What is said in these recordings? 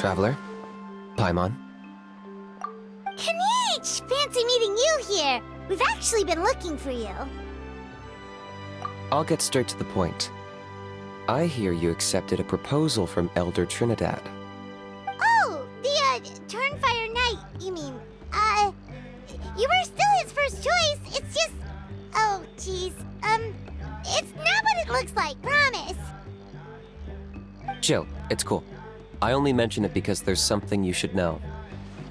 traveler. Paimon. Kniech! Fancy meeting you here. We've actually been looking for you. I'll get straight to the point. I hear you accepted a proposal from Elder Trinidad. Oh, the, Turnfire Knight, you mean. You were still his first choice. It's just... Oh, jeez. It's not what it looks like, promise. Chill, it's cool. I only mention it because there's something you should know.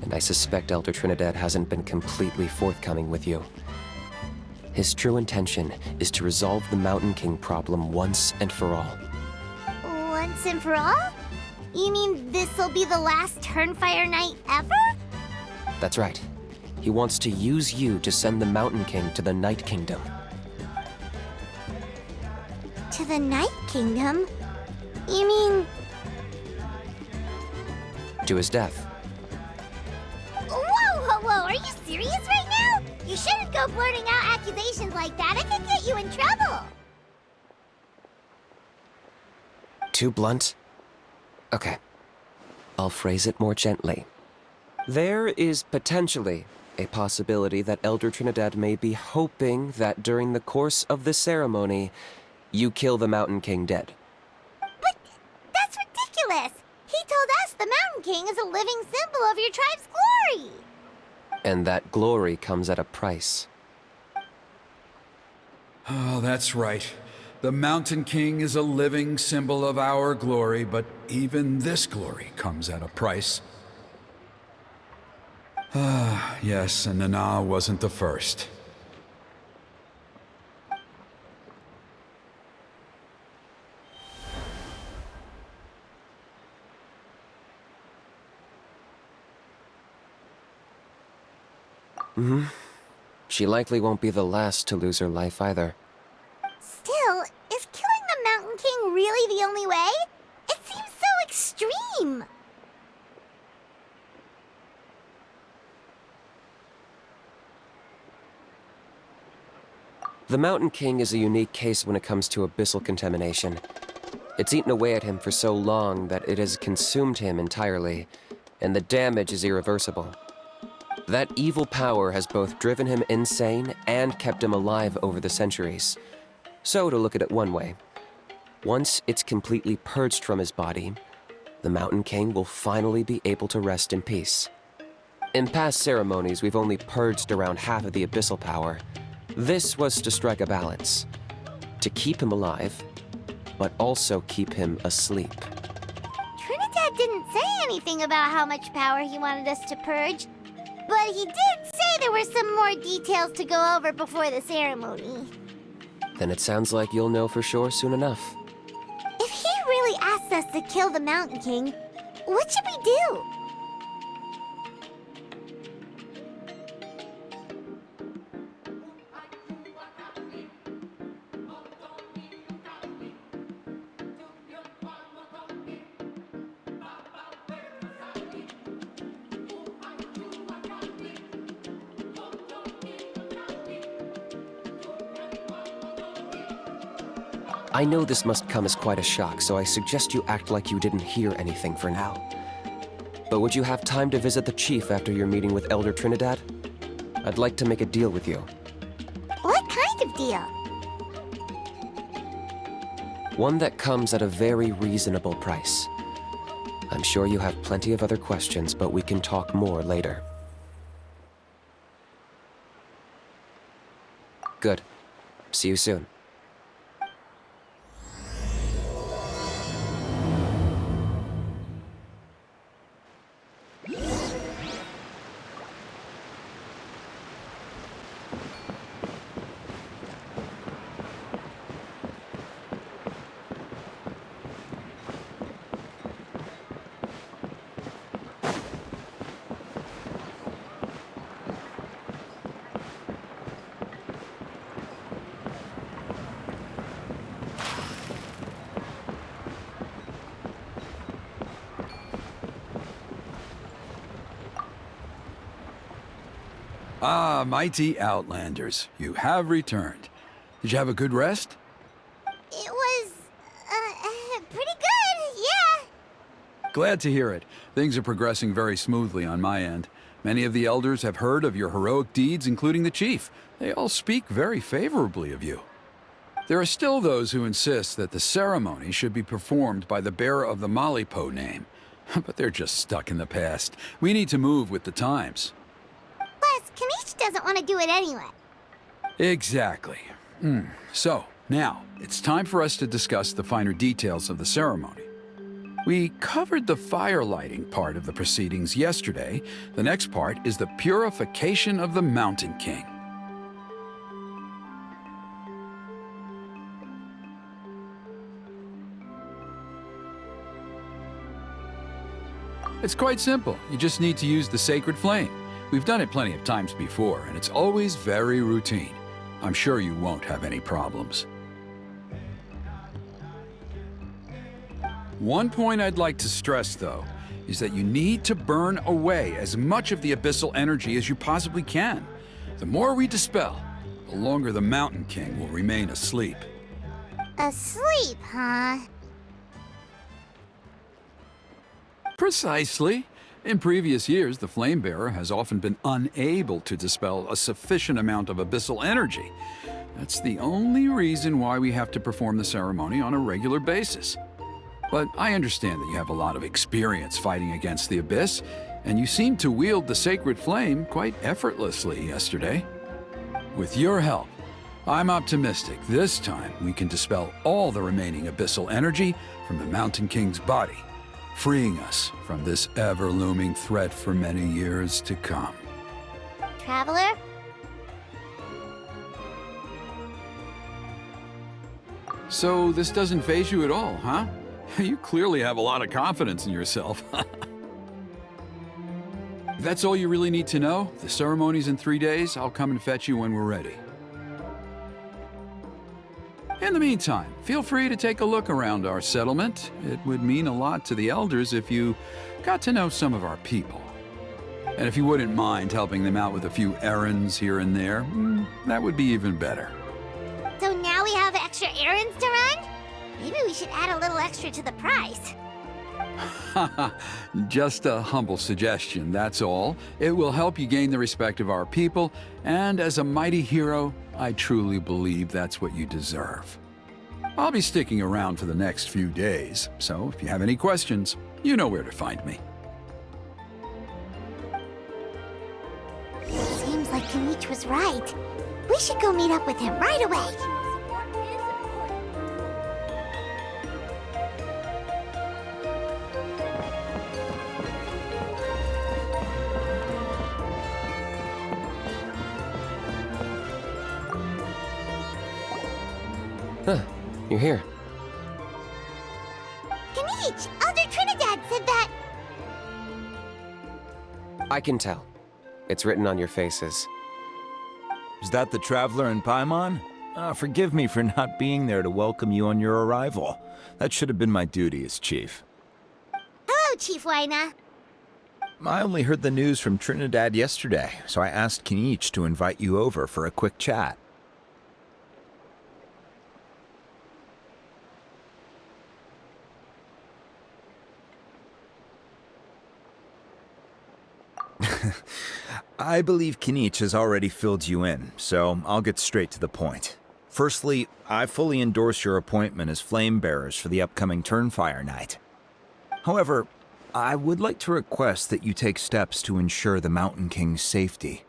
And I suspect Elder Trinidad hasn't been completely forthcoming with you. His true intention is to resolve the Mountain King problem once and for all. Once and for all? You mean this'll be the last Turnfire Knight ever? That's right. He wants to use you to send the Mountain King to the Night Kingdom. To the Night Kingdom? You mean... To his death. Whoa! Are you serious right now? You shouldn't go blurting out accusations like that. It could get you in trouble. Too blunt? Okay. I'll phrase it more gently. There is potentially a possibility that Elder Trinidad may be hoping that during the course of the ceremony, you kill the Mountain King dead. But that's ridiculous. He told us the Mountain King is a living symbol of your tribe's glory. And that glory comes at a price. Oh, that's right. The Mountain King is a living symbol of our glory, but even this glory comes at a price. Ah, yes, and Nana wasn't the first. She likely won't be the last to lose her life either. Still, is killing the Mountain King really the only way? It seems so extreme. The Mountain King is a unique case when it comes to abyssal contamination. It's eaten away at him for so long that it has consumed him entirely, and the damage is irreversible. That evil power has both driven him insane and kept him alive over the centuries. So, to look at it one way, once it's completely purged from his body, the Mountain King will finally be able to rest in peace. In past ceremonies, we've only purged around half of the abyssal power. This was to strike a balance, to keep him alive, but also keep him asleep. Trinidad didn't say anything about how much power he wanted us to purge, but he did say there were some more details to go over before the ceremony. Then it sounds like you'll know for sure soon enough. If he really asks us to kill the Mountain King, what should we do? I know this must come as quite a shock, so I suggest you act like you didn't hear anything for now. But would you have time to visit the chief after your meeting with Elder Trinidad? I'd like to make a deal with you. What kind of deal? One that comes at a very reasonable price. I'm sure you have plenty of other questions, but we can talk more later. Good. See you soon. Ah, mighty Outlanders, you have returned. Did you have a good rest? It was, pretty good, yeah. Glad to hear it. Things are progressing very smoothly on my end. Many of the elders have heard of your heroic deeds, including the chief. They all speak very favorably of you. There are still those who insist that the ceremony should be performed by the bearer of the Malipo name. But they're just stuck in the past. We need to move with the times. Plus, Kanish doesn't want to do it anyway. Exactly. So, now, it's time for us to discuss the finer details of the ceremony. We covered the fire lighting part of the proceedings yesterday. The next part is the purification of the Mountain King. It's quite simple. You just need to use the sacred flame. We've done it plenty of times before, and it's always very routine. I'm sure you won't have any problems. One point I'd like to stress, though, is that you need to burn away as much of the abyssal energy as you possibly can. The more we dispel, the longer the Mountain King will remain asleep. Asleep, huh? Precisely. In previous years, the Flame Bearer has often been unable to dispel a sufficient amount of abyssal energy. That's the only reason why we have to perform the ceremony on a regular basis. But I understand that you have a lot of experience fighting against the Abyss, and you seemed to wield the sacred flame quite effortlessly yesterday. With your help, I'm optimistic this time we can dispel all the remaining abyssal energy from the Mountain King's body, freeing us from this ever-looming threat for many years to come. Traveler? So this doesn't faze you at all, huh? You clearly have a lot of confidence in yourself. If that's all you really need to know, the ceremony's in 3 days. I'll come and fetch you when we're ready. In the meantime, feel free to take a look around our settlement. It would mean a lot to the elders if you got to know some of our people. And if you wouldn't mind helping them out with a few errands here and there, that would be even better. So now we have extra errands to run? Maybe we should add a little extra to the price. Just a humble suggestion, that's all. It will help you gain the respect of our people, and as a mighty hero, I truly believe that's what you deserve. I'll be sticking around for the next few days, so if you have any questions, you know where to find me. Seems like Kanich was right. We should go meet up with him right away. Huh, you're here. Kanich, Elder Trinidad said that... I can tell. It's written on your faces. Is that the Traveler in Paimon? Forgive me for not being there to welcome you on your arrival. That should have been my duty as chief. Hello, Chief Waina. I only heard the news from Trinidad yesterday, so I asked Kinich to invite you over for a quick chat. I believe Kinich has already filled you in, so I'll get straight to the point. Firstly, I fully endorse your appointment as flame bearers for the upcoming Turnfire Night. However, I would like to request that you take steps to ensure the Mountain King's safety.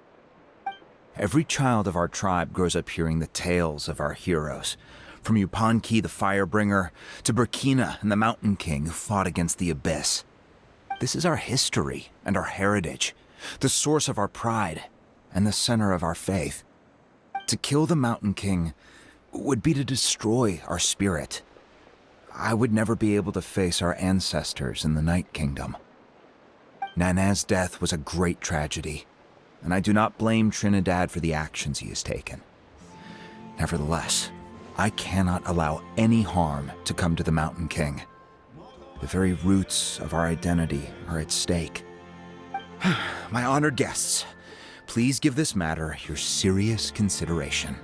Every child of our tribe grows up hearing the tales of our heroes, from Yupanqui the Firebringer to Burkina and the Mountain King who fought against the Abyss. This is our history and our heritage, the source of our pride and the center of our faith. To kill the Mountain King would be to destroy our spirit. I would never be able to face our ancestors in the Night Kingdom. Nana's death was a great tragedy, and I do not blame Trinidad for the actions he has taken. Nevertheless, I cannot allow any harm to come to the Mountain King. The very roots of our identity are at stake. My honored guests, please give this matter your serious consideration.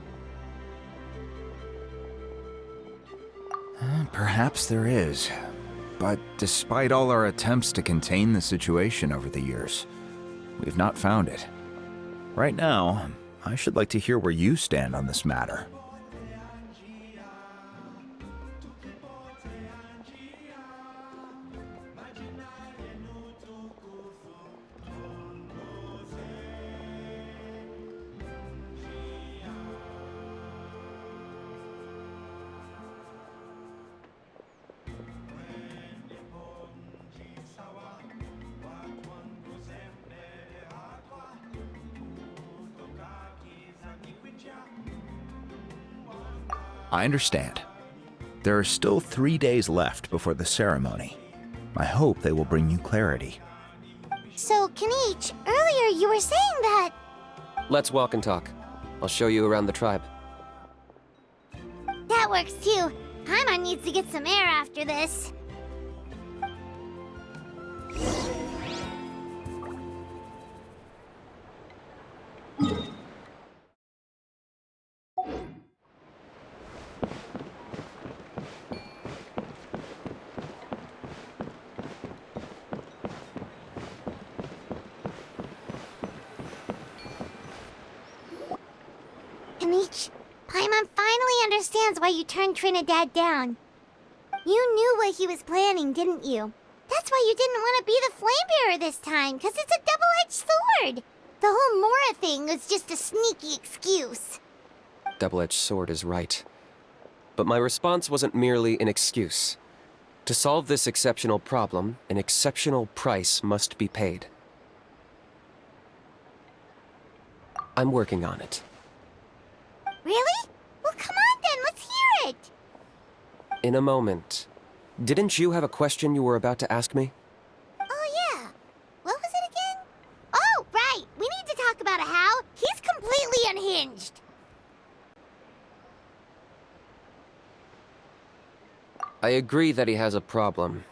Perhaps there is, but despite all our attempts to contain the situation over the years, we've not found it. Right now, I should like to hear where you stand on this matter. I understand. There are still 3 days left before the ceremony. I hope they will bring you clarity. So, Kanichi, earlier you were saying that... Let's walk and talk. I'll show you around the tribe. That works too. Paimon needs to get some air after this. Kanichi, Paimon finally understands why you turned Trinidad down. You knew what he was planning, didn't you? That's why you didn't want to be the flame bearer this time, because it's a double-edged sword. The whole Mora thing was just a sneaky excuse. Double-edged sword is right. But my response wasn't merely an excuse. To solve this exceptional problem, an exceptional price must be paid. I'm working on it. Really? Well, come on then, let's hear it. In a moment. Didn't you have a question you were about to ask me? Oh, yeah. What was it again? Oh, right. We need to talk about how he's completely unhinged. I agree that he has a problem.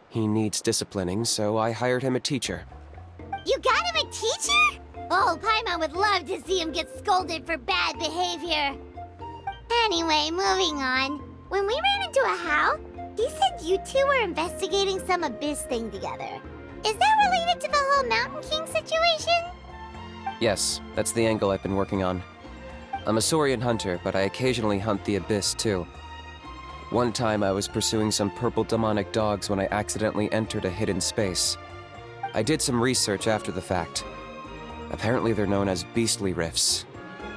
He needs disciplining, so I hired him a teacher. You got him a teacher? Oh, Paimon would love to see him get scolded for bad behavior. Anyway, moving on. When we ran into a How, he said you two were investigating some abyss thing together. Is that related to the whole Mountain King situation? Yes, that's the angle I've been working on. I'm a Saurian hunter, but I occasionally hunt the abyss too. One time I was pursuing some purple demonic dogs when I accidentally entered a hidden space. I did some research after the fact. Apparently they're known as beastly rifts,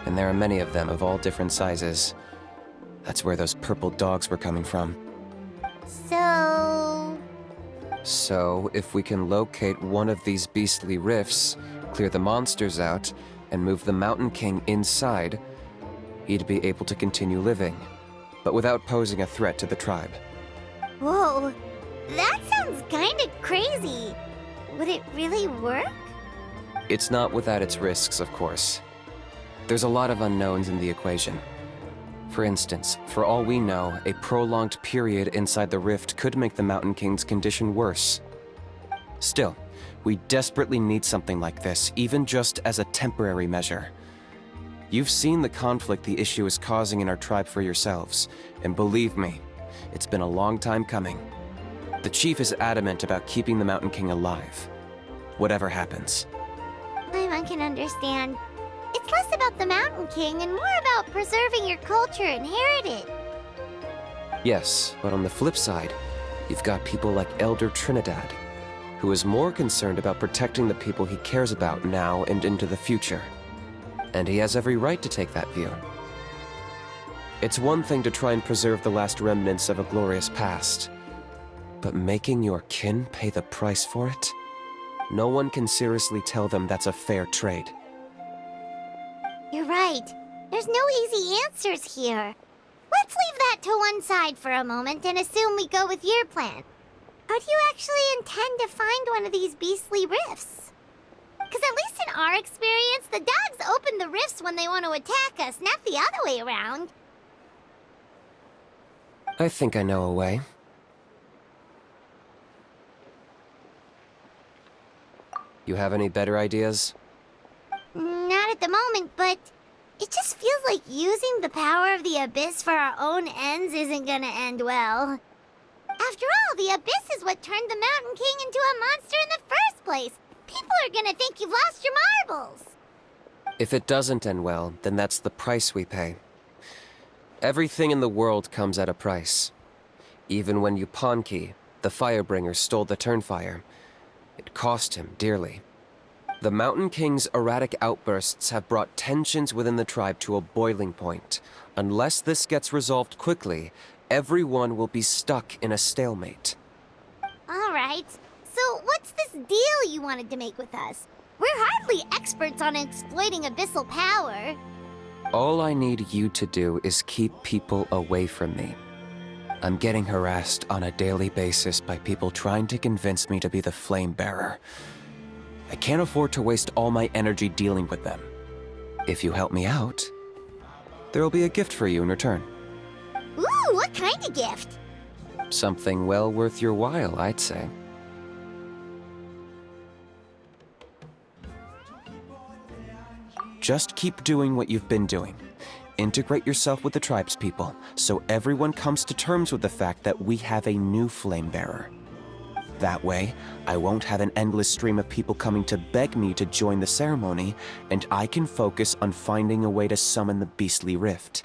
and there are many of them of all different sizes. That's where those purple dogs were coming from. So, if we can locate one of these beastly rifts, clear the monsters out, and move the Mountain King inside, he'd be able to continue living, but without posing a threat to the tribe. Whoa, that sounds kinda crazy. Would it really work? It's not without its risks, of course. There's a lot of unknowns in the equation. For instance, for all we know, a prolonged period inside the rift could make the Mountain King's condition worse. Still, we desperately need something like this, even just as a temporary measure. You've seen the conflict the issue is causing in our tribe for yourselves, and believe me, it's been a long time coming. The chief is adamant about keeping the Mountain King alive, whatever happens. Paimon can understand. It's less about the Mountain King and more about preserving your culture and heritage. Yes, but on the flip side, you've got people like Elder Trinidad, who is more concerned about protecting the people he cares about now and into the future. And he has every right to take that view. It's one thing to try and preserve the last remnants of a glorious past, but making your kin pay the price for it? No one can seriously tell them that's a fair trade. You're right. There's no easy answers here. Let's leave that to one side for a moment and assume we go with your plan. How do you actually intend to find one of these beastly rifts? Because at least in our experience, the dogs open the rifts when they want to attack us, not the other way around. I think I know a way. You have any better ideas? Not at the moment, but it just feels like using the power of the Abyss for our own ends isn't gonna end well. After all, the Abyss is what turned the Mountain King into a monster in the first place. People are gonna think you've lost your marbles. If it doesn't end well, then that's the price we pay. Everything in the world comes at a price. Even when Yupanqui, the Firebringer, stole the Turnfire, it cost him dearly. The Mountain King's erratic outbursts have brought tensions within the tribe to a boiling point. Unless this gets resolved quickly, everyone will be stuck in a stalemate. All right. So what's this deal you wanted to make with us? We're hardly experts on exploiting abyssal power. All I need you to do is keep people away from me. I'm getting harassed on a daily basis by people trying to convince me to be the Flame Bearer. I can't afford to waste all my energy dealing with them. If you help me out, there'll be a gift for you in return. Ooh, what kind of gift? Something well worth your while, I'd say. Just keep doing what you've been doing. Integrate yourself with the tribespeople, so everyone comes to terms with the fact that we have a new Flame Bearer. That way, I won't have an endless stream of people coming to beg me to join the ceremony, and I can focus on finding a way to summon the beastly rift.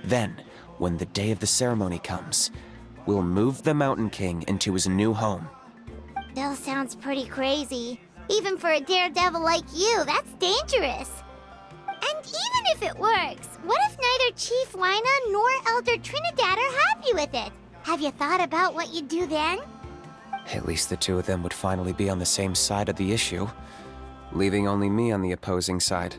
Then, when the day of the ceremony comes, we'll move the Mountain King into his new home. That sounds pretty crazy. Even for a daredevil like you, that's dangerous. And even if it works, what if neither Chief Lina nor Elder Trinidad are happy with it? Have you thought about what you'd do then? At least the two of them would finally be on the same side of the issue, leaving only me on the opposing side.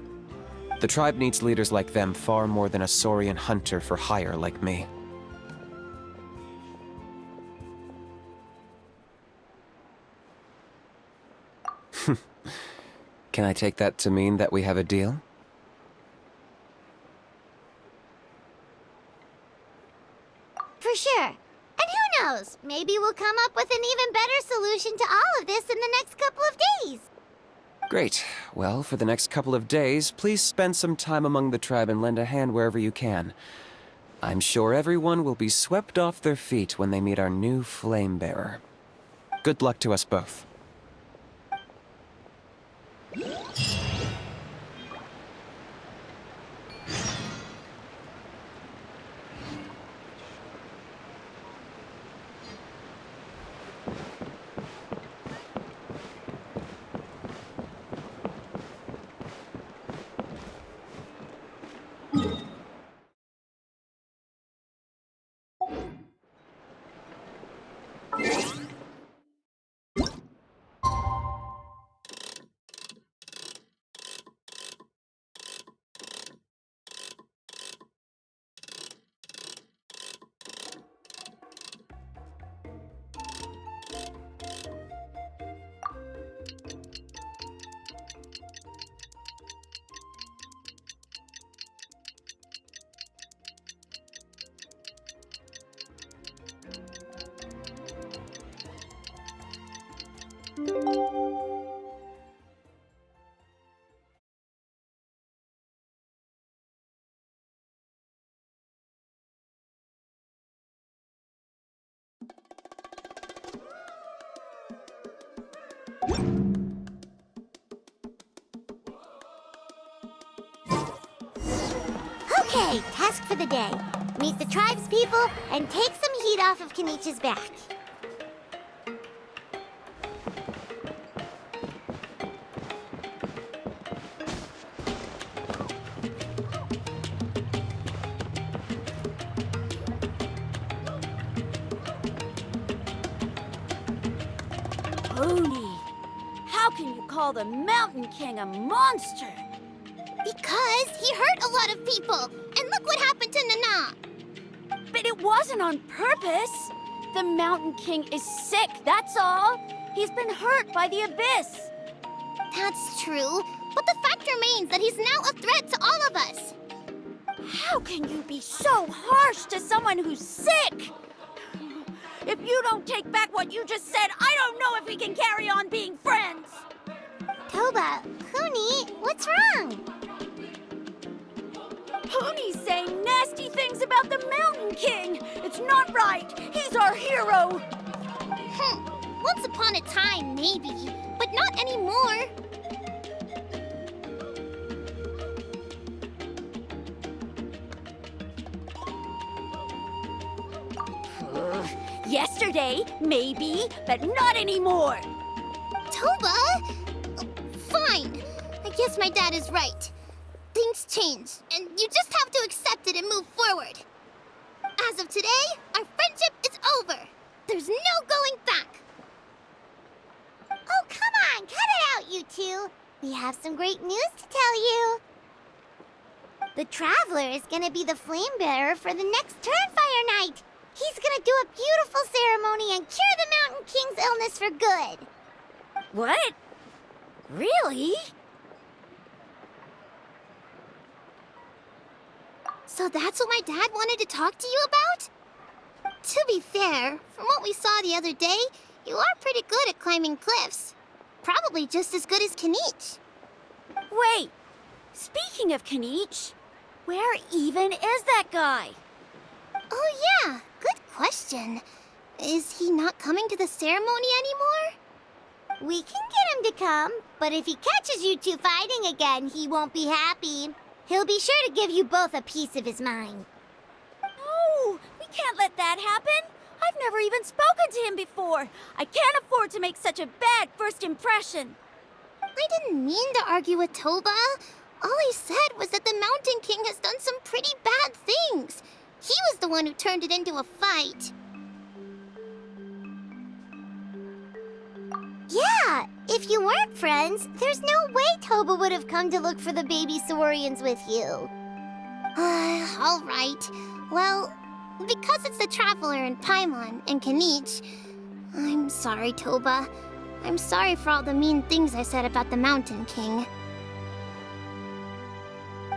The tribe needs leaders like them far more than a Saurian hunter for hire like me. Can I take that to mean that we have a deal? For sure. And who knows? Maybe we'll come up with an even better solution to all of this in the next couple of days. Great. Well, for the next couple of days, please spend some time among the tribe and lend a hand wherever you can. I'm sure everyone will be swept off their feet when they meet our new Flame Bearer. Good luck to us both. Okay, task for the day. Meet the tribespeople and take some heat off of Kenichi's back. Oni, how can you call the Mountain King a monster? Because he hurt a lot of people. And look what happened to Nana. But it wasn't on purpose. The Mountain King is sick, that's all. He's been hurt by the Abyss. That's true. But the fact remains that he's now a threat to all of us. How can you be so harsh to someone who's sick? If you don't take back what you just said, I don't know if we can carry on being friends. Toba, Kuni, what's wrong? Pony's saying now. nasty things about the Mountain King. It's not right. He's our hero. Once upon a time, maybe, but not anymore. Yesterday, maybe, but not anymore. Toba? Fine. I guess my dad is right. Things change, and you just have to accept it and move forward. As of today, our friendship is over. There's no going back. Oh, come on, cut it out, you two. We have some great news to tell you. The Traveler is gonna be the flame bearer for the next Turnfire night. He's gonna do a beautiful ceremony and cure the Mountain King's illness for good. What? Really? So that's what my dad wanted to talk to you about? To be fair, from what we saw the other day, you are pretty good at climbing cliffs. Probably just as good as Kanich. Wait, speaking of Kanich, where even is that guy? Oh yeah, good question. Is he not coming to the ceremony anymore? We can get him to come, but if he catches you two fighting again, he won't be happy. He'll be sure to give you both a piece of his mind. No, we can't let that happen. I've never even spoken to him before. I can't afford to make such a bad first impression. I didn't mean to argue with Toba. All I said was that the Mountain King has done some pretty bad things. He was the one who turned it into a fight. Yeah, if you weren't friends, there's no way Toba would have come to look for the baby Saurians with you. All right. Well, because it's the Traveler and Paimon and Kanich, I'm sorry, Toba. I'm sorry for all the mean things I said about the Mountain King.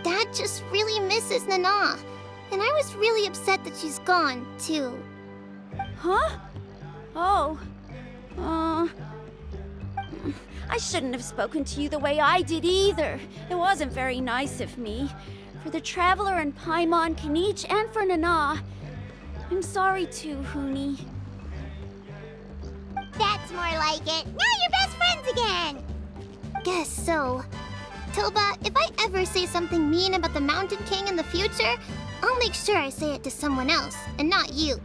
Dad just really misses Nana, and I was really upset that she's gone, too. Huh? Oh. I shouldn't have spoken to you the way I did either. It wasn't very nice of me. For the Traveler and Paimon, Kanich, and for Nana. I'm sorry too, Huni. That's more like it. Now you're best friends again! Guess so. Toba, if I ever say something mean about the Mountain King in the future, I'll make sure I say it to someone else, and not you.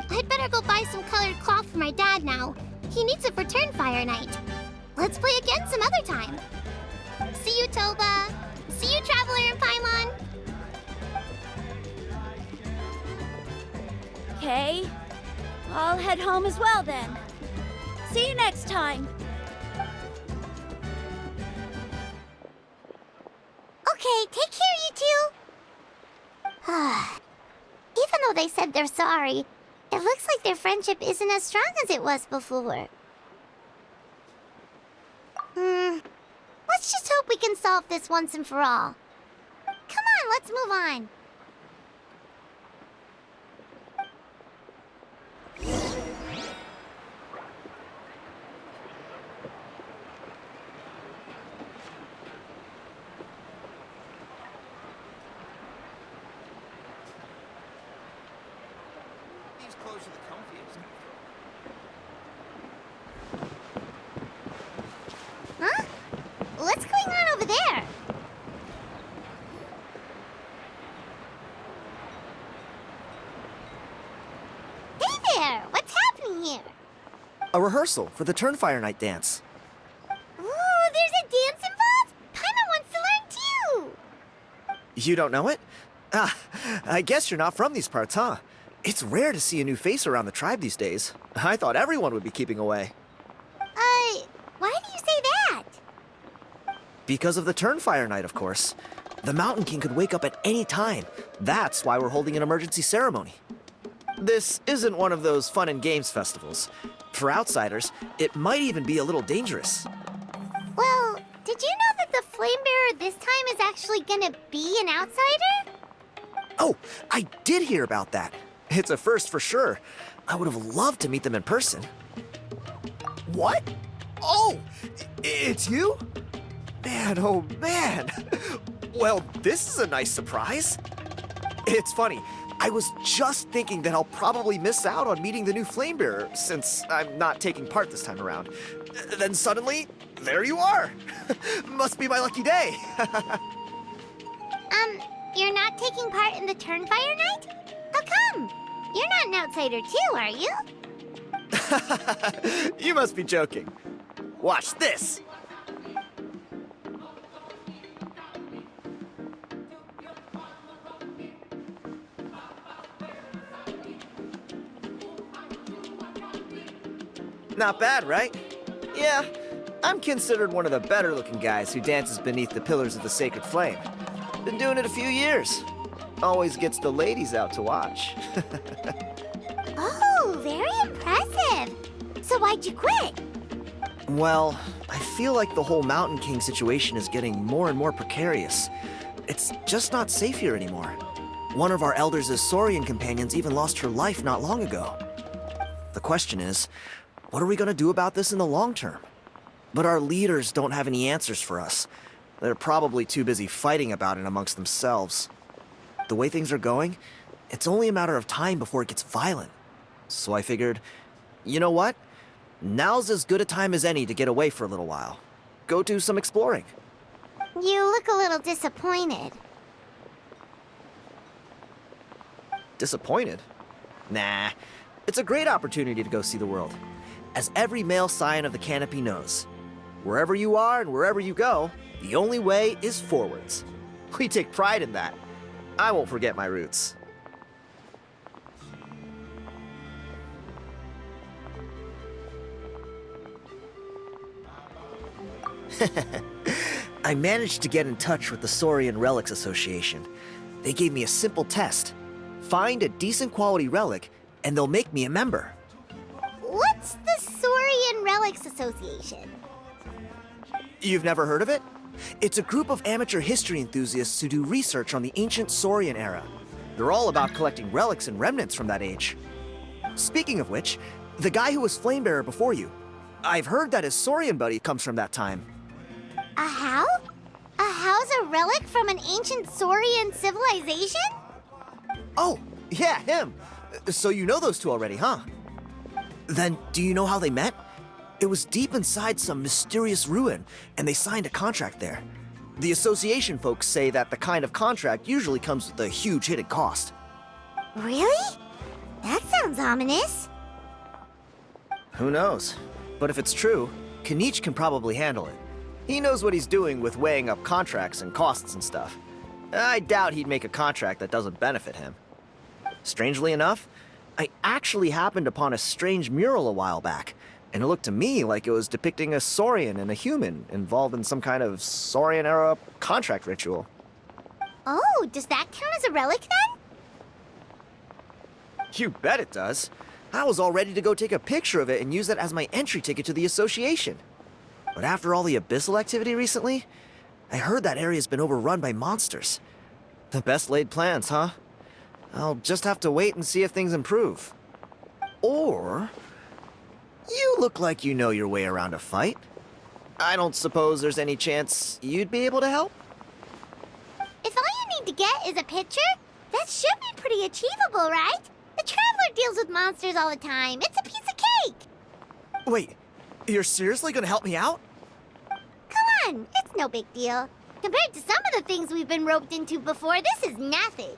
I'd better go buy some colored cloth for my dad now. He needs it for Turnfire night. Let's play again some other time. See you, Toba. See you, Traveler and Paimon. Okay. I'll head home as well then. See you next time. Okay, take care, you two. Even though they said they're sorry, it looks like their friendship isn't as strong as it was before. Let's just hope we can solve this once and for all. Come on, let's move on. These clothes are the comfiest. Huh? What's going on over there? Hey there! What's happening here? A rehearsal for the Turnfire Night dance. Ooh, there's a dance involved? Paimon wants to learn too! You don't know it? Ah, I guess you're not from these parts, huh? It's rare to see a new face around the tribe these days. I thought everyone would be keeping away. Why do you say that? Because of the Turnfire Night, of course. The Mountain King could wake up at any time. That's why we're holding an emergency ceremony. This isn't one of those fun and games festivals. For outsiders, it might even be a little dangerous. Well, did you know that the Flame Bearer this time is actually gonna be an outsider? Oh, I did hear about that. It's a first for sure. I would have loved to meet them in person. What? Oh, it's you? Man, oh man. Well, this is a nice surprise. It's funny. I was just thinking that I'll probably miss out on meeting the new Flamebearer since I'm not taking part this time around. Then suddenly, there you are. Must be my lucky day. You're not taking part in the Turnfire Night? How come? You're not an outsider too, are you? You must be joking. Watch this. Not bad, right? Yeah, I'm considered one of the better looking guys who dances beneath the pillars of the sacred flame. Been doing it a few years. Always gets the ladies out to watch. Oh, very impressive. So why'd you quit? Well, I feel like the whole Mountain King situation is getting more and more precarious. It's just not safe here anymore. One of our elders' Saurian companions even lost her life not long ago. The question is, what are we going to do about this in the long term? But our leaders don't have any answers for us. They're probably too busy fighting about it amongst themselves. The way things are going, it's only a matter of time before it gets violent. So I figured, you know what? Now's as good a time as any to get away for a little while. Go do some exploring. You look a little disappointed. Disappointed? Nah, it's a great opportunity to go see the world. As every male scion of the canopy knows, wherever you are and wherever you go, the only way is forwards. We take pride in that. I won't forget my roots. I managed to get in touch with the Saurian Relics Association. They gave me a simple test. Find a decent quality relic, and they'll make me a member. What's the Saurian Relics Association? You've never heard of it? It's a group of amateur history enthusiasts who do research on the ancient Saurian era. They're all about collecting relics and remnants from that age. Speaking of which, the guy who was Flamebearer before you, I've heard that his Saurian buddy comes from that time. A how? A how's a relic from an ancient Saurian civilization? Oh, yeah, him. So you know those two already, huh? Then, do you know how they met? It was deep inside some mysterious ruin, and they signed a contract there. The association folks say that the kind of contract usually comes with a huge hidden cost. Really? That sounds ominous. Who knows? But if it's true, Kinich can probably handle it. He knows what he's doing with weighing up contracts and costs and stuff. I doubt he'd make a contract that doesn't benefit him. Strangely enough, I actually happened upon a strange mural a while back, and it looked to me like it was depicting a Saurian and a human involved in some kind of Saurian-era contract ritual. Oh, does that count as a relic then? You bet it does. I was all ready to go take a picture of it and use it as my entry ticket to the association. But after all the abyssal activity recently, I heard that area's been overrun by monsters. The best laid plans, huh? I'll just have to wait and see if things improve. Or... you look like you know your way around a fight. I don't suppose there's any chance you'd be able to help? If all you need to get is a picture, that should be pretty achievable, right? The Traveler deals with monsters all the time. It's a piece of cake. Wait, you're seriously gonna help me out? Come on, it's no big deal. Compared to some of the things we've been roped into before, this is nothing.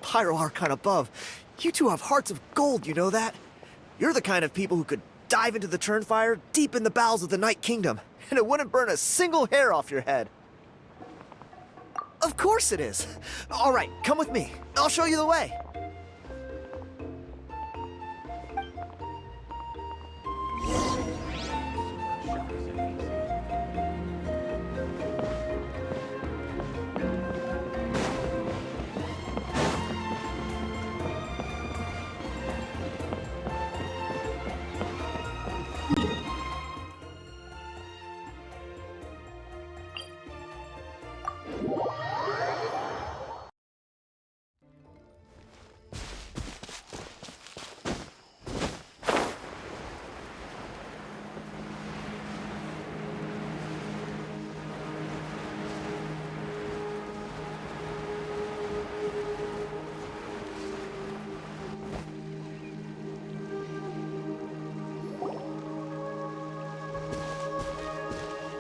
Pyro Archon above, you two have hearts of gold, you know that? You're the kind of people who could dive into the Turnfire deep in the bowels of the Night Kingdom, and it wouldn't burn a single hair off your head. Of course it is. All right, come with me. I'll show you the way.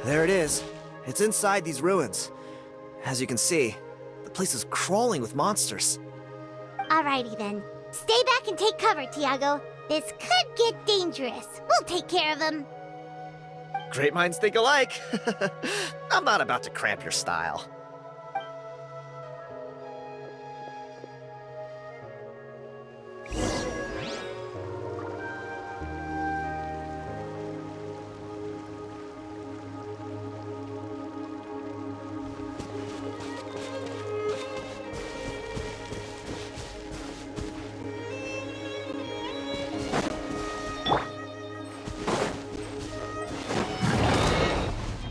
There it is. It's inside these ruins. As you can see, the place is crawling with monsters. Alrighty then. Stay back and take cover, Tiago. This could get dangerous. We'll take care of him. Great minds think alike. I'm not about to cramp your style.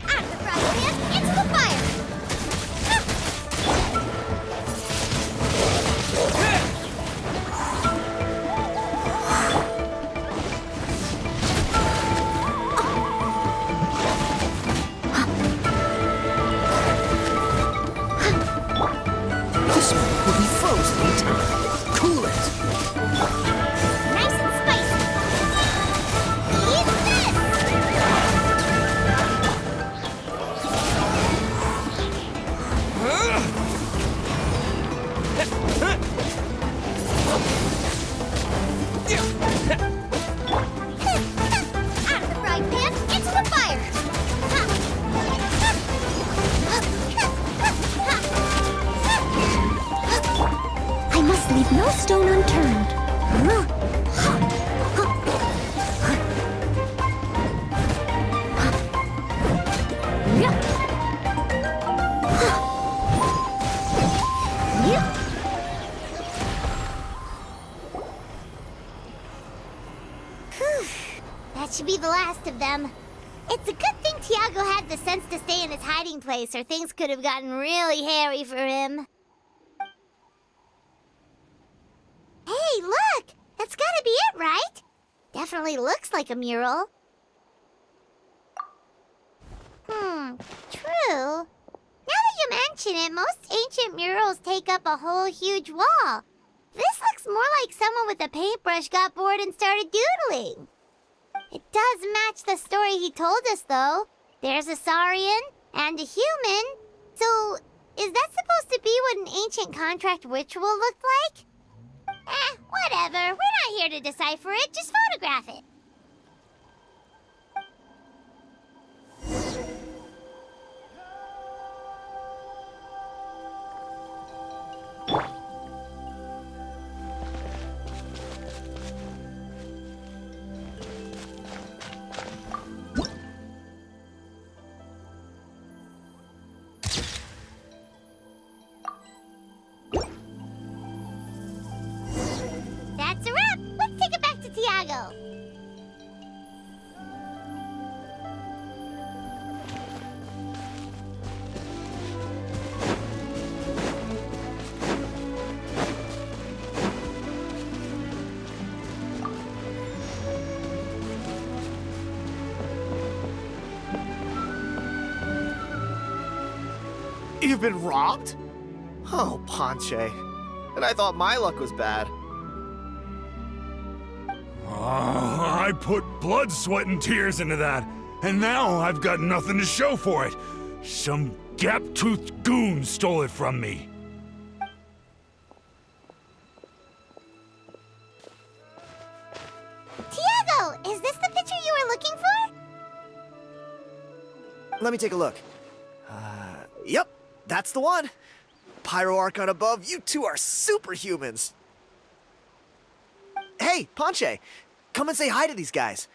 Out of the frying pan, into the fire! This one will be frozen in time. Cool it. Nice and spicy. Eat this! Out of the frying pan, into the fire! I must leave no stone unturned. That should be the last of them. It's a good thing Tiago had the sense to stay in his hiding place, or things could have gotten really hairy for him. Hey, look! That's gotta be it, right? Definitely looks like a mural. True. Now that you mention it, most ancient murals take up a whole huge wall. This looks more like someone with a paintbrush got bored and started doodling. It does match the story he told us, though. There's a Saurian and a human. So, is that supposed to be what an ancient contract ritual looked like? Whatever. We're not here to decipher it. Just photograph it. That's a wrap. Let's take it back to Tiago. You've been robbed? Oh, Ponche. And I thought my luck was bad. I put blood, sweat, and tears into that, and now I've got nothing to show for it. Some gap-toothed goon stole it from me. Tiago, is this the picture you were looking for? Let me take a look. Yep, that's the one. Pyro Archon above, you two are superhumans. Hey, Ponche, come and say hi to these guys.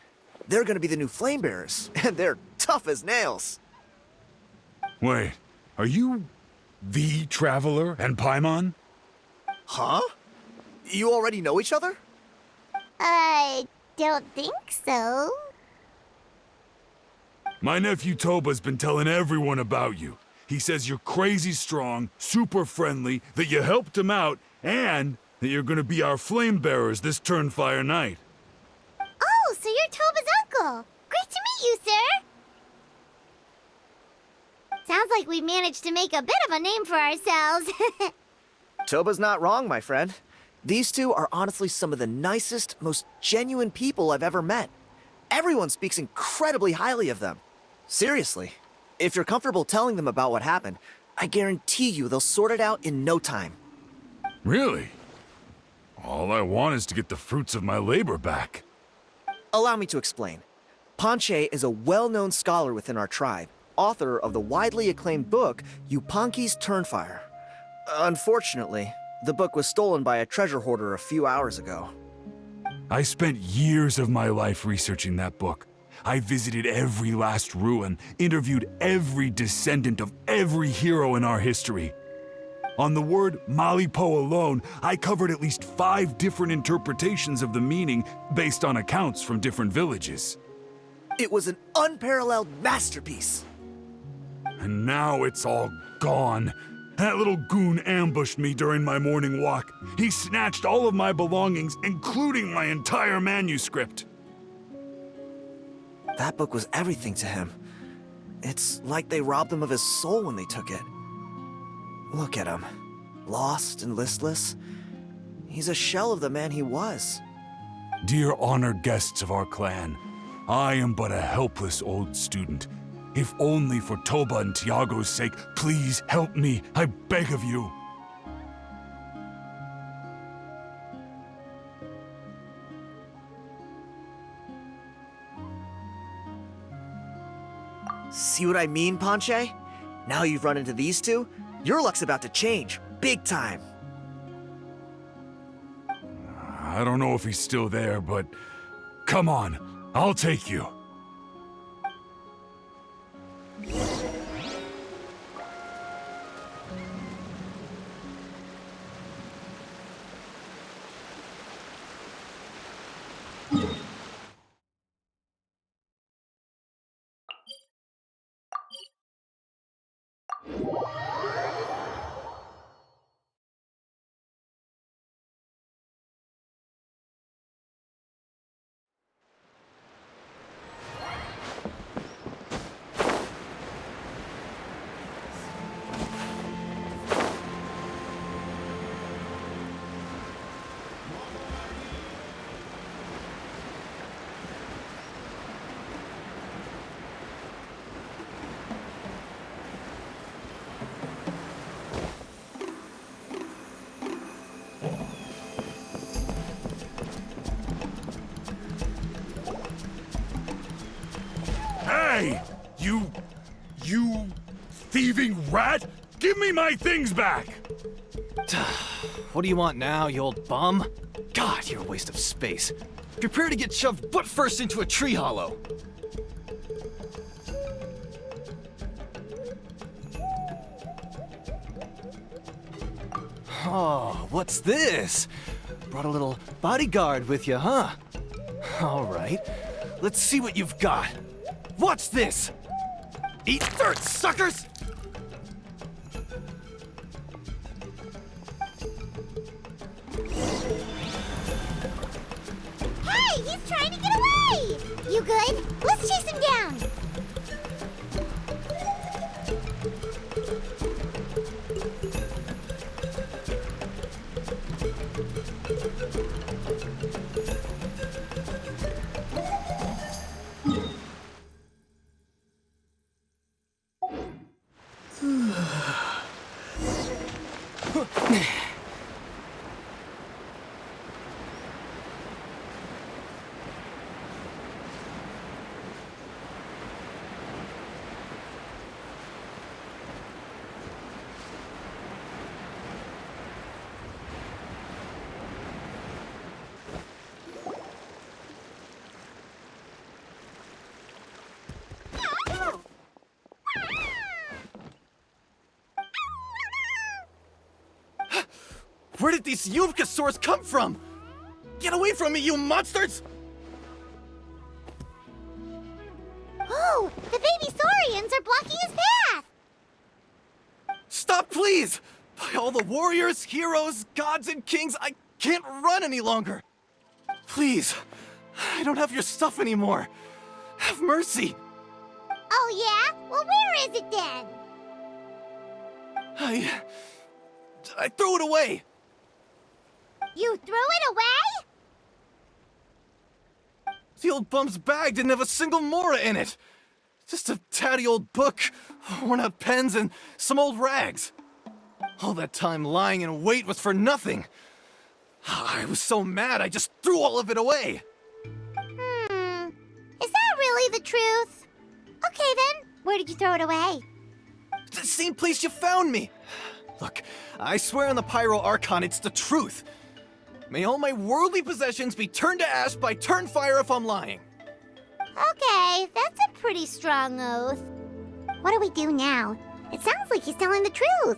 They're gonna be the new flame bearers, and they're tough as nails. Wait, are you the Traveler and Paimon? Huh? You already know each other? I don't think so. My nephew Toba's been telling everyone about you. He says you're crazy strong, super friendly, that you helped him out, and that you're gonna be our flame bearers this Turnfire night. Oh, so you're Toba's uncle. Great to meet you, sir. Sounds like we managed to make a bit of a name for ourselves. Toba's not wrong, my friend. These two are honestly some of the nicest, most genuine people I've ever met. Everyone speaks incredibly highly of them. Seriously, If you're comfortable telling them about what happened, I guarantee you they'll sort it out in no time. Really? All I want is to get the fruits of my labor back. Allow me to explain. Ponche is a well-known scholar within our tribe, author of the widely acclaimed book, Yupanqui's Turnfire. Unfortunately, the book was stolen by a treasure hoarder a few hours ago. I spent years of my life researching that book. I visited every last ruin, interviewed every descendant of every hero in our history. On the word Malipo alone, I covered at least 5 different interpretations of the meaning based on accounts from different villages. It was an unparalleled masterpiece. And now it's all gone. That little goon ambushed me during my morning walk. He snatched all of my belongings, including my entire manuscript. That book was everything to him. It's like they robbed him of his soul when they took it. Look at him. Lost and listless. He's a shell of the man he was. Dear honored guests of our clan, I am but a helpless old student. If only for Toba and Tiago's sake, please help me, I beg of you. See what I mean, Ponche? Now you've run into these two, your luck's about to change, big time. I don't know if he's still there, but come on, I'll take you. Hey! You thieving rat! Give me my things back! What do you want now, you old bum? God, you're a waste of space. Prepare to get shoved butt first into a tree hollow. Oh, what's this? Brought a little bodyguard with you, huh? All right, let's see what you've got. What's this? Eat dirt, suckers! Hey, he's trying to get away! You good? Let's chase him down! Where did these Yuvka swords come from? Get away from me, you monsters! Oh, the baby Saurians are blocking his path! Stop, please! By all the warriors, heroes, gods, and kings, I can't run any longer! Please, I don't have your stuff anymore. Have mercy! Oh yeah? Well, where is it then? I threw it away! You threw it away? The old bum's bag didn't have a single mora in it. Just a tatty old book, worn out pens, and some old rags. All that time lying in wait was for nothing. I was so mad I just threw all of it away. Is that really the truth? Okay then, where did you throw it away? The same place you found me. Look, I swear on the Pyro Archon it's the truth. May all my worldly possessions be turned to ash by Turnfire if I'm lying. Okay, that's a pretty strong oath. What do we do now? It sounds like he's telling the truth.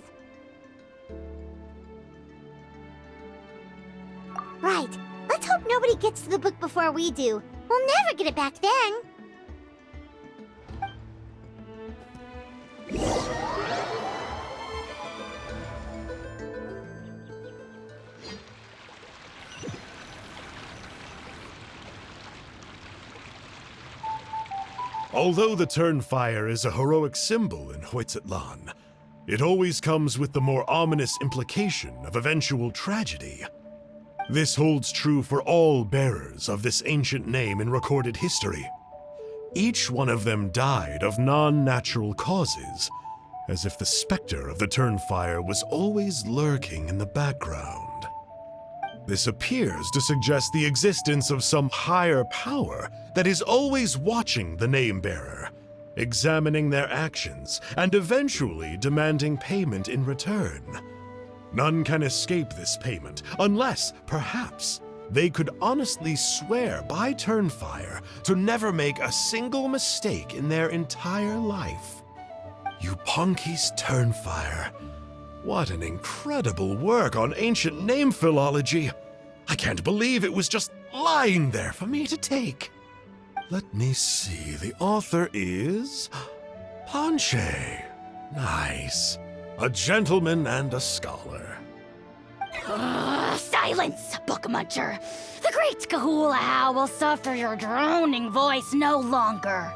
Right. Let's hope nobody gets to the book before we do. We'll never get it back then. Although the Turnfire is a heroic symbol in Hoytzatlan, it always comes with the more ominous implication of eventual tragedy. This holds true for all bearers of this ancient name in recorded history. Each one of them died of non-natural causes, as if the specter of the Turnfire was always lurking in the background. This appears to suggest the existence of some higher power that is always watching the name-bearer, examining their actions, and eventually demanding payment in return. None can escape this payment, unless, perhaps, they could honestly swear by Turnfire to never make a single mistake in their entire life. Yupanqui's Turnfire. What an incredible work on ancient name philology. I can't believe it was just lying there for me to take. Let me see, the author is Ponche. Nice. A gentleman and a scholar. Silence, book muncher. The great Kahulahow will suffer your droning voice no longer.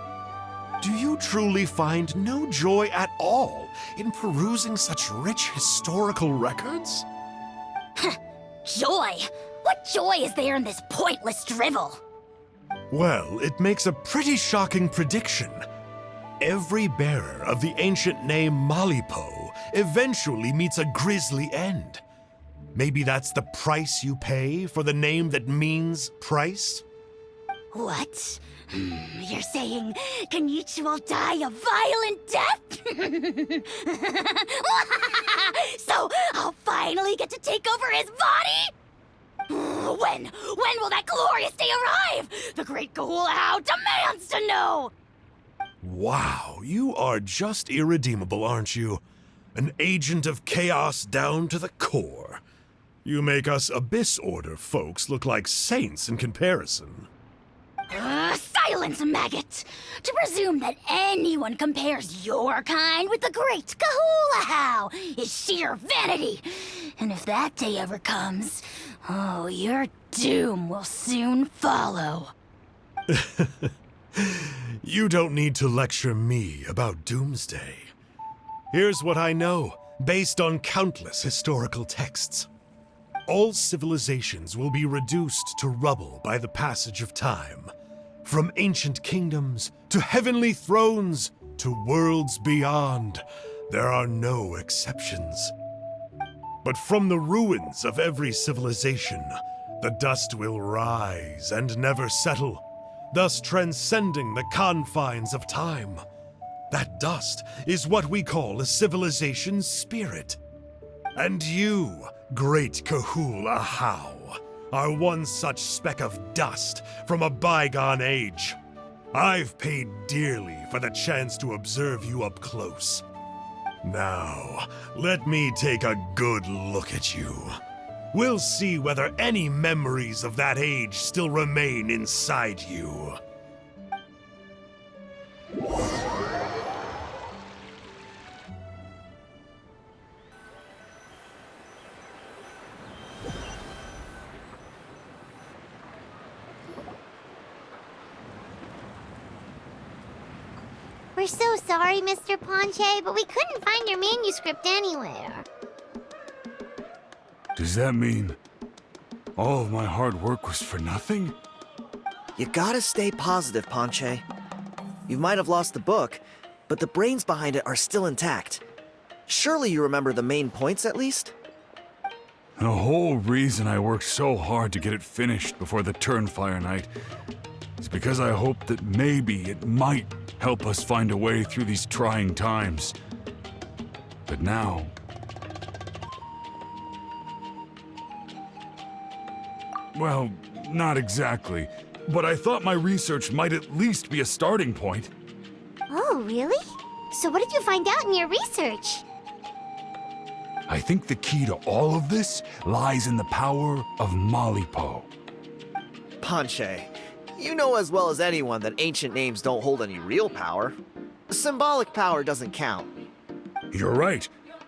Do you truly find no joy at all in perusing such rich historical records? Joy? What joy is there in this pointless drivel? Well, it makes a pretty shocking prediction. Every bearer of the ancient name Malipo eventually meets a grisly end. Maybe that's the price you pay for the name that means price? What? You're saying Kenichi will die a violent death? So I'll finally get to take over his body? When will that glorious day arrive? The great Kahulahow demands to know! Wow, you are just irredeemable, aren't you? An agent of chaos down to the core. You make us Abyss Order folks look like saints in comparison. Silence, maggot! To presume that anyone compares your kind with the great Kahulahow is sheer vanity. And if that day ever comes, oh, your doom will soon follow. You don't need to lecture me about Doomsday. Here's what I know, based on countless historical texts. All civilizations will be reduced to rubble by the passage of time. From ancient kingdoms, to heavenly thrones, to worlds beyond, there are no exceptions. But from the ruins of every civilization, the dust will rise and never settle, thus transcending the confines of time. That dust is what we call a civilization's spirit. And you, great Kahulahow, are one such speck of dust from a bygone age. I've paid dearly for the chance to observe you up close. Now, let me take a good look at you. We'll see whether any memories of that age still remain inside you. We're so sorry, Mr. Ponche, but we couldn't find your manuscript anywhere. Does that mean all of my hard work was for nothing? You gotta stay positive, Ponche. You might have lost the book, but the brains behind it are still intact. Surely you remember the main points at least? The whole reason I worked so hard to get it finished before the Turnfire Night is because I hoped that maybe it might help us find a way through these trying times. But now... Well, not exactly. But I thought my research might at least be a starting point. Oh, really? So what did you find out in your research? I think the key to all of this lies in the power of Malipo. Panche, you know as well as anyone that ancient names don't hold any real power. Symbolic power doesn't count. You're right,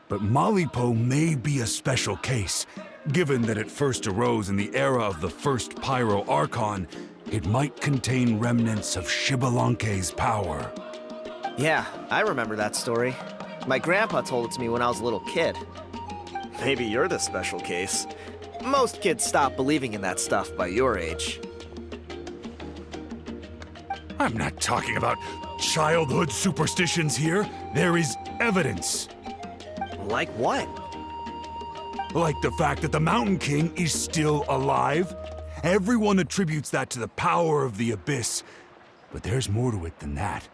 but Malipo may be a special case. Given that it first arose in the era of the first Pyro Archon, it might contain remnants of Xbalanque's power. Yeah, I remember that story. My grandpa told it to me when I was a little kid. Maybe you're the special case. Most kids stop believing in that stuff by your age. I'm not talking about childhood superstitions here. There is evidence. Like what? Like the fact that the Mountain King is still alive. Everyone attributes that to the power of the Abyss. But there's more to it than that.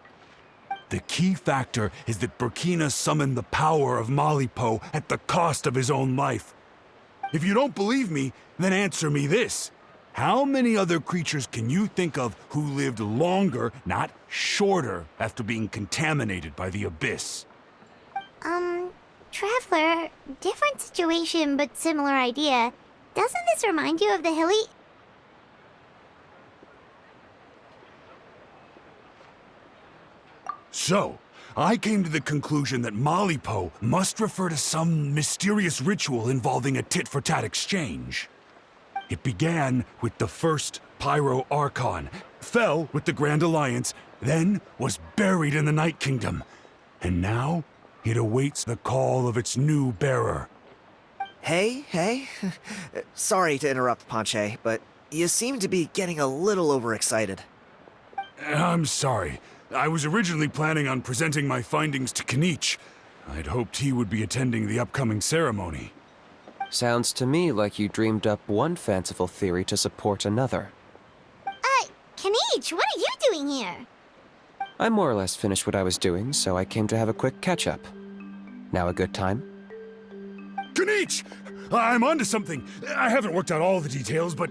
The key factor is that Burkina summoned the power of Malipo at the cost of his own life. If you don't believe me, then answer me this. How many other creatures can you think of who lived longer, not shorter, after being contaminated by the Abyss? Traveler, different situation but similar idea. Doesn't this remind you of the hilly... So, I came to the conclusion that Malipo must refer to some mysterious ritual involving a tit-for-tat exchange. It began with the first Pyro Archon, fell with the Grand Alliance, then was buried in the Night Kingdom. And now, it awaits the call of its new bearer. Hey. Sorry to interrupt, Panche, but you seem to be getting a little overexcited. I'm sorry. I was originally planning on presenting my findings to Kinich. I'd hoped he would be attending the upcoming ceremony. Sounds to me like you dreamed up one fanciful theory to support another. Kinich, what are you doing here? I more or less finished what I was doing, so I came to have a quick catch-up. Now a good time? Kinich! I'm onto something. I haven't worked out all the details, but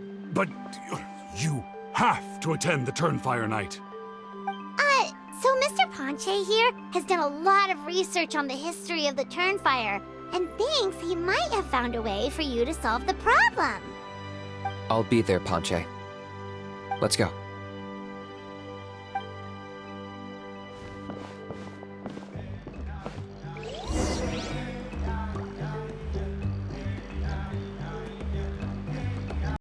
you have to attend the Turnfire Night. So Mr. Panche here has done a lot of research on the history of the Turnfire, and thinks he might have found a way for you to solve the problem. I'll be there, Panche. Let's go.